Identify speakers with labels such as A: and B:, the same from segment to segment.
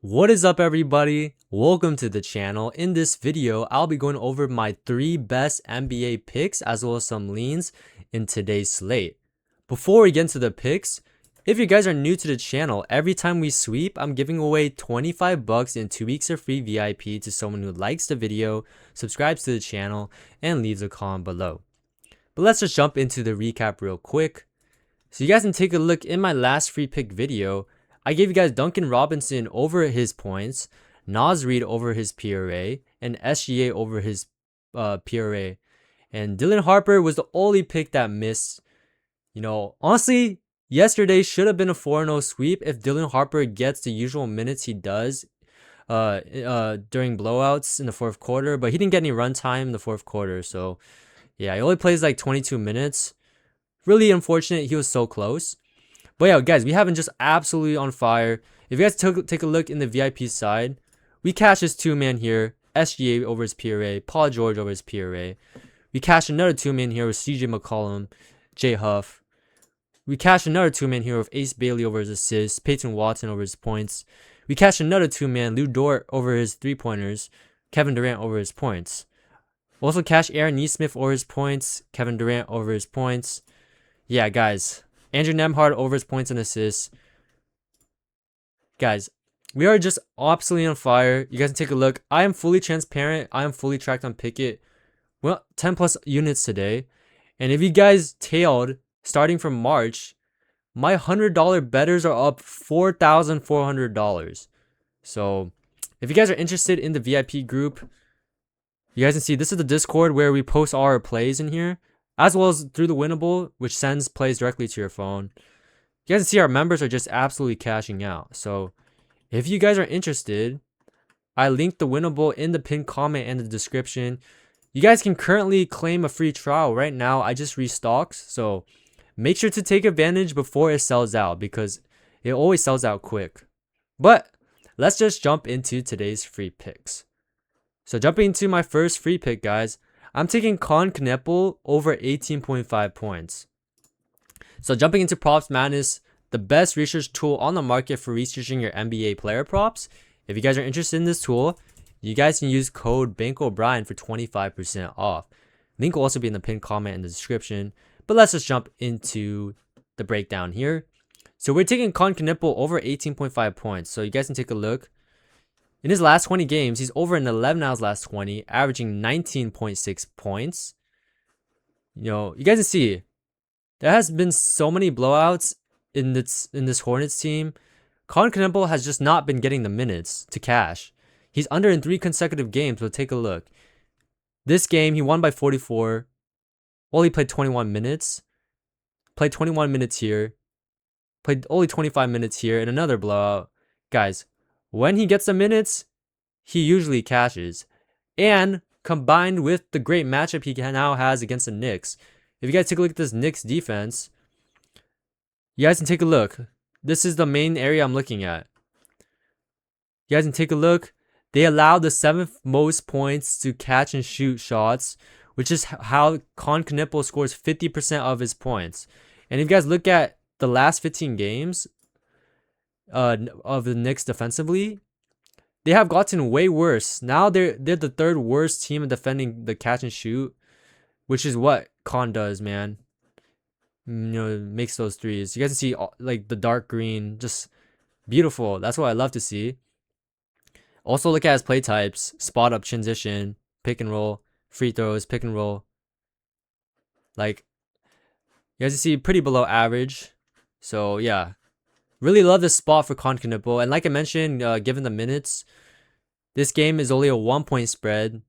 A: What is up, everybody? Welcome to the channel. In this video, I'll be going over my 3 best NBA picks as well as some leans in today's slate. Before we get into the picks, if you guys are new to the channel, every time we sweep, I'm giving away 25 bucks and 2 weeks of free VIP to someone who likes the video, subscribes to the channel, and leaves a comment below. But let's just jump into the recap real quick. So you guys can take a look in my last free pick video. I gave you guys Duncan Robinson over his points, Naz Reid over his PRA, and SGA over his PRA. And Dylan Harper was the only pick that missed. Honestly, yesterday should have been a 4-0 sweep if Dylan Harper gets the usual minutes he does during blowouts in the fourth quarter. But he didn't get any run time in the fourth quarter. So, yeah, he only plays like 22 minutes. Really unfortunate he was so close. But yeah, guys, we have been just absolutely on fire. If you guys take a look in the VIP side, we cashed this 2-man here. SGA over his PRA, Paul George over his PRA. We cashed another 2-man here with CJ McCollum, Jay Huff. We cashed another 2-man here with Ace Bailey over his assists, Peyton Watson over his points. We cashed another 2-man, Lou Dort over his 3-pointers, Kevin Durant over his points. Also cashed Aaron Nesmith over his points, Kevin Durant over his points. Yeah, guys. Andrew Nembhard over his points and assists. Guys, we are just absolutely on fire. You guys can take a look. I am fully transparent. I am fully tracked on Pickett. Well, 10 plus units today. And if you guys tailed starting from March, my $100 bettors are up $4,400. So if you guys are interested in the VIP group, you guys can see this is the Discord where we post all our plays in here, as well as through the Winnable, which sends plays directly to your phone. You guys can see our members are just absolutely cashing out. So if you guys are interested, I linked the Winnable in the pinned comment and the description. You guys can currently claim a free trial right now. I just restocked, so make sure to take advantage before it sells out because it always sells out quick. But let's just jump into today's free picks. So jumping into my first free pick, guys, I'm taking Con Kneppel over 18.5 points. So jumping into Props Madness, the best research tool on the market for researching your NBA player props. If you guys are interested in this tool, you guys can use code bankroll for 25% off. Link will also be in the pinned comment in the description. But let's just jump into the breakdown here. So we're taking Con Kneppel over 18.5 points. So you guys can take a look. In his last 20 games, he's over an 11 out of his last 20, averaging 19.6 points. You guys can see, there has been so many blowouts in this Hornets team. Con Kneppel has just not been getting the minutes to cash. He's under in 3 consecutive games, but take a look. This game, he won by 44. Well, he played 21 minutes. Played 21 minutes here. Played only 25 minutes here in another blowout. Guys, when he gets the minutes, he usually cashes. And combined with the great matchup he now has against the Knicks. If you guys take a look at this Knicks defense, you guys can take a look. This is the main area I'm looking at. You guys can take a look. They allow the 7th most points to catch and shoot shots, which is how Con Kneppel scores 50% of his points. And if you guys look at the last 15 games of the Knicks defensively, they have gotten way worse. Now they're the 3rd worst team in defending the catch and shoot, which is what Con does, man. Makes those threes. You guys can see like the dark green, just beautiful. That's what I love to see. Also look at his play types: spot up, transition, pick and roll, free throws, pick and roll. Like, you guys can see pretty below average. So yeah, really love this spot for Con Kneppel. And like I mentioned, given the minutes, this game is only a 1-point spread.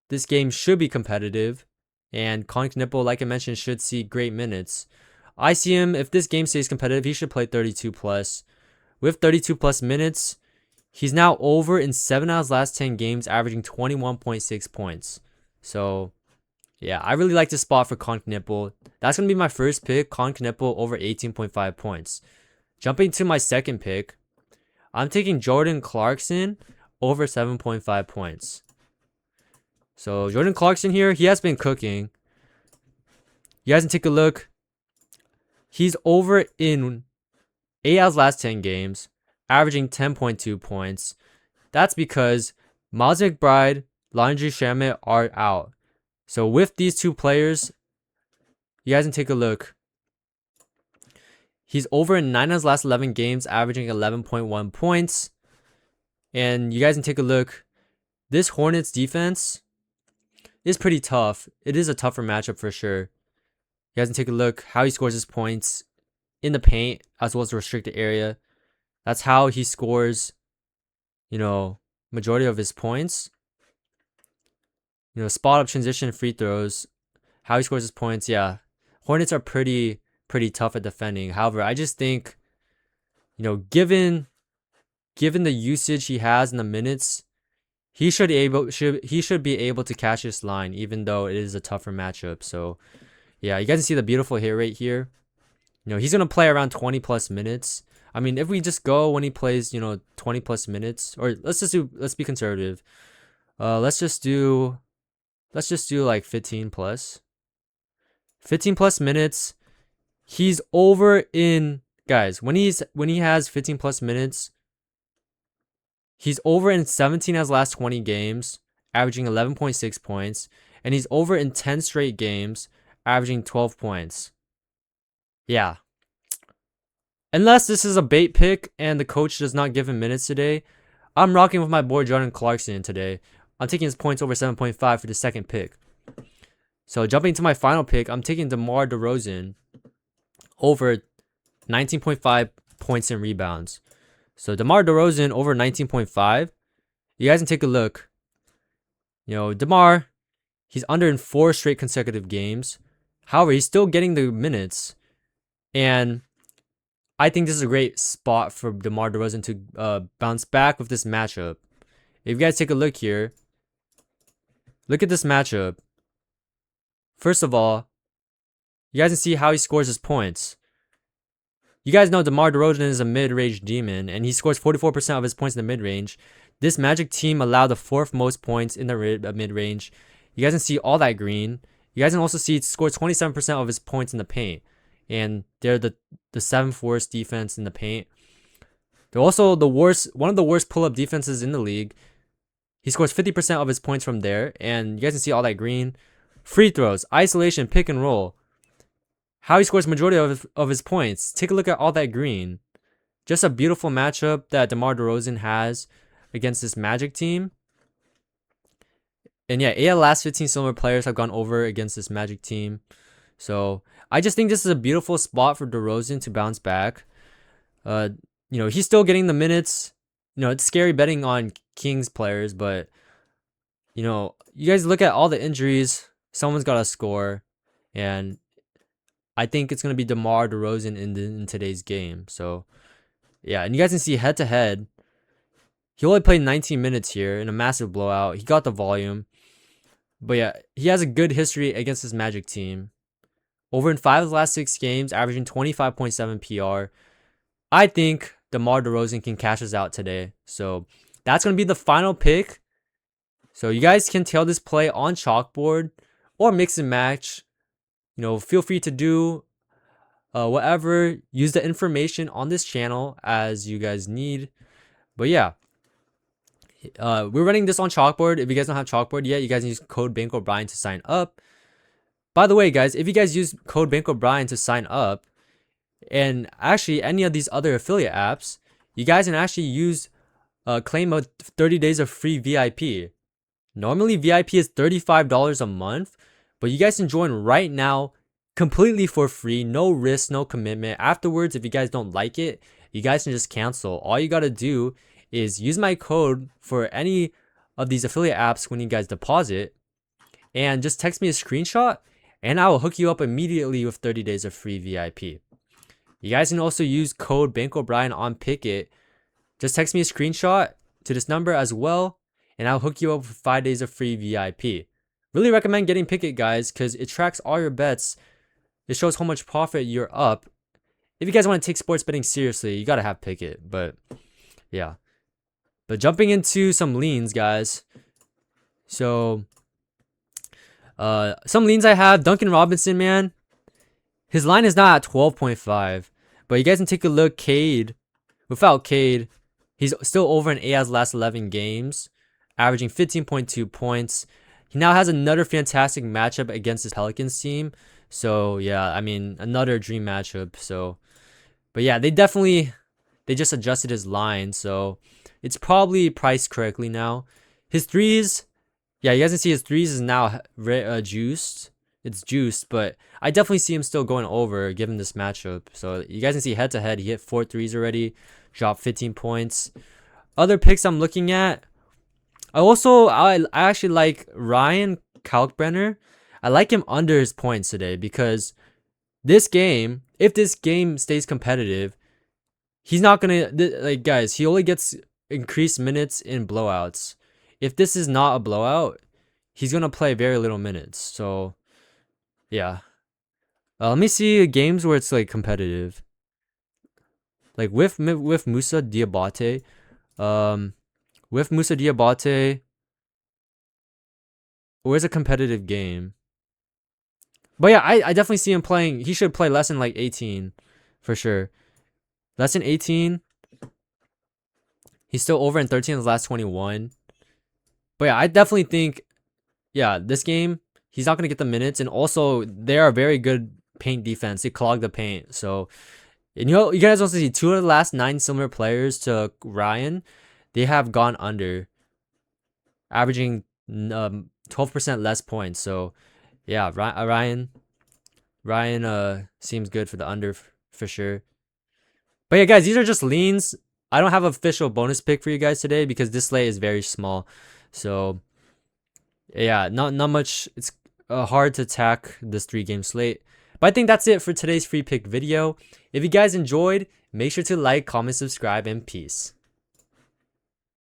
A: This game should be competitive. And Con Kneppel, like I mentioned, should see great minutes. I see him, if this game stays competitive, he should play 32 plus. With 32 plus minutes, he's now over in 7 out of his last 10 games, averaging 21.6 points. So yeah, I really like this spot for Con Kneppel. That's going to be my first pick, Con Kneppel over 18.5 points. Jumping to my second pick, I'm taking Jordan Clarkson over 7.5 points. So Jordan Clarkson here, he has been cooking. You guys can take a look. He's over in 8 out of his last 10 games, averaging 10.2 points. That's because Miles McBride, Landry Shamet are out. So with these two players, you guys can take a look. He's over in 9 of his last 11 games, averaging 11.1 points. And you guys can take a look. This Hornets defense is pretty tough. It is a tougher matchup for sure. You guys can take a look how he scores his points in the paint as well as the restricted area. That's how he scores, majority of his points. Spot up transition free throws. How he scores his points, yeah. Hornets are pretty tough at defending. However, I just think, given the usage he has in the minutes, he should be able to catch this line, even though it is a tougher matchup. So yeah, you guys can see the beautiful hit rate here. He's gonna play around 20 plus minutes. I mean, if we just go when he plays, 20 plus minutes, or let's be conservative. Let's just do like 15 plus. 15 plus minutes. He's over in, guys, when he has 15 plus minutes, he's over in 17 of his last 20 games, averaging 11.6 points, and he's over in 10 straight games, averaging 12 points. Yeah. Unless this is a bait pick and the coach does not give him minutes today, I'm rocking with my boy Jordan Clarkson today. I'm taking his points over 7.5 for the second pick. So jumping to my final pick, I'm taking DeMar DeRozan over 19.5 points and rebounds. So DeMar DeRozan over 19.5. You guys can take a look. DeMar, he's under in 4 straight consecutive games. However, he's still getting the minutes. And I think this is a great spot for DeMar DeRozan to bounce back with this matchup. If you guys take a look here, look at this matchup. First of all, you guys can see how he scores his points. You guys know DeMar DeRozan is a mid-range demon, and he scores 44% of his points in the mid-range. This Magic team allowed the 4th most points in the mid-range. You guys can see all that green. You guys can also see he scores 27% of his points in the paint. And they're the 7th worst defense in the paint. They're also one of the worst pull-up defenses in the league. He scores 50% of his points from there. And you guys can see all that green. Free throws, isolation, pick and roll. How he scores majority of his points. Take a look at all that green. Just a beautiful matchup that DeMar DeRozan has against this Magic team. And yeah, 8 of the last 15 similar players have gone over against this Magic team. So I just think this is a beautiful spot for DeRozan to bounce back. He's still getting the minutes. It's scary betting on Kings players, but you guys look at all the injuries. Someone's got to score, and I think it's gonna be DeMar DeRozan in today's game. So yeah, and you guys can see head to head. He only played 19 minutes here in a massive blowout. He got the volume, but yeah, he has a good history against this Magic team. Over in 5 of the last 6 games, averaging 25.7 PR. I think DeMar DeRozan can cash us out today. So that's going to be the final pick. So you guys can tail this play on chalkboard or mix and match. Feel free to do whatever. Use the information on this channel as you guys need. But yeah, we're running this on chalkboard. If you guys don't have chalkboard yet, you guys can use code bankroll to sign up. By the way, guys, if you guys use code bankroll to sign up, and actually any of these other affiliate apps, you guys can actually use claim a 30 days of free VIP. Normally VIP is $35 a month, but you guys can join right now completely for free, no risk, no commitment. Afterwards, if you guys don't like it, you guys can just cancel. All you gotta do is use my code for any of these affiliate apps when you guys deposit, and just text me a screenshot, and I will hook you up immediately with 30 days of free VIP. You guys can also use code bankroll on Pickett. Just text me a screenshot to this number as well, and I'll hook you up with 5 days of free VIP. Really recommend getting Pickett, guys, because it tracks all your bets. It shows how much profit you're up. If you guys want to take sports betting seriously, you gotta have Pickett. But yeah. But jumping into some leans, guys. So some leans I have. Duncan Robinson, man. His line is not at 12.5. But you guys can take a look. Cade Without Cade, he's still over in Ayaz's last 11 games, averaging 15.2 points. He now has another fantastic matchup against his Pelicans team. So yeah, I mean, another dream matchup. So, but yeah, they just adjusted his line, so it's probably priced correctly now. His threes, yeah, you guys can see his threes is now juiced. It's juiced, but I definitely see him still going over given this matchup. So you guys can see head to head, he hit 4 threes already, dropped 15 points. Other picks I'm looking at, I actually like Ryan Kalkbrenner. I like him under his points today because this game, if this game stays competitive, he's not gonna like guys. He only gets increased minutes in blowouts. If this is not a blowout, he's gonna play very little minutes. So yeah, let me see games where it's like competitive. Like with Musa Diabate, with Musa Diabate, where's a competitive game? But yeah, I definitely see him playing. He should play less than like 18, for sure. Less than 18. He's still over in 13 of the last 21. But yeah, I definitely think, yeah, this game, he's not going to get the minutes. And also, they are very good paint defense. They clog the paint. So, and you guys also see 2 of the last 9 similar players to Ryan, they have gone under, averaging 12% less points. So, yeah, Ryan seems good for the under for sure. But yeah, guys, these are just leans. I don't have an official bonus pick for you guys today because this slate is very small. So yeah, not much. It's hard to attack this 3-game slate. But I think that's it for today's free pick video. If you guys enjoyed, make sure to like, comment, subscribe, and peace.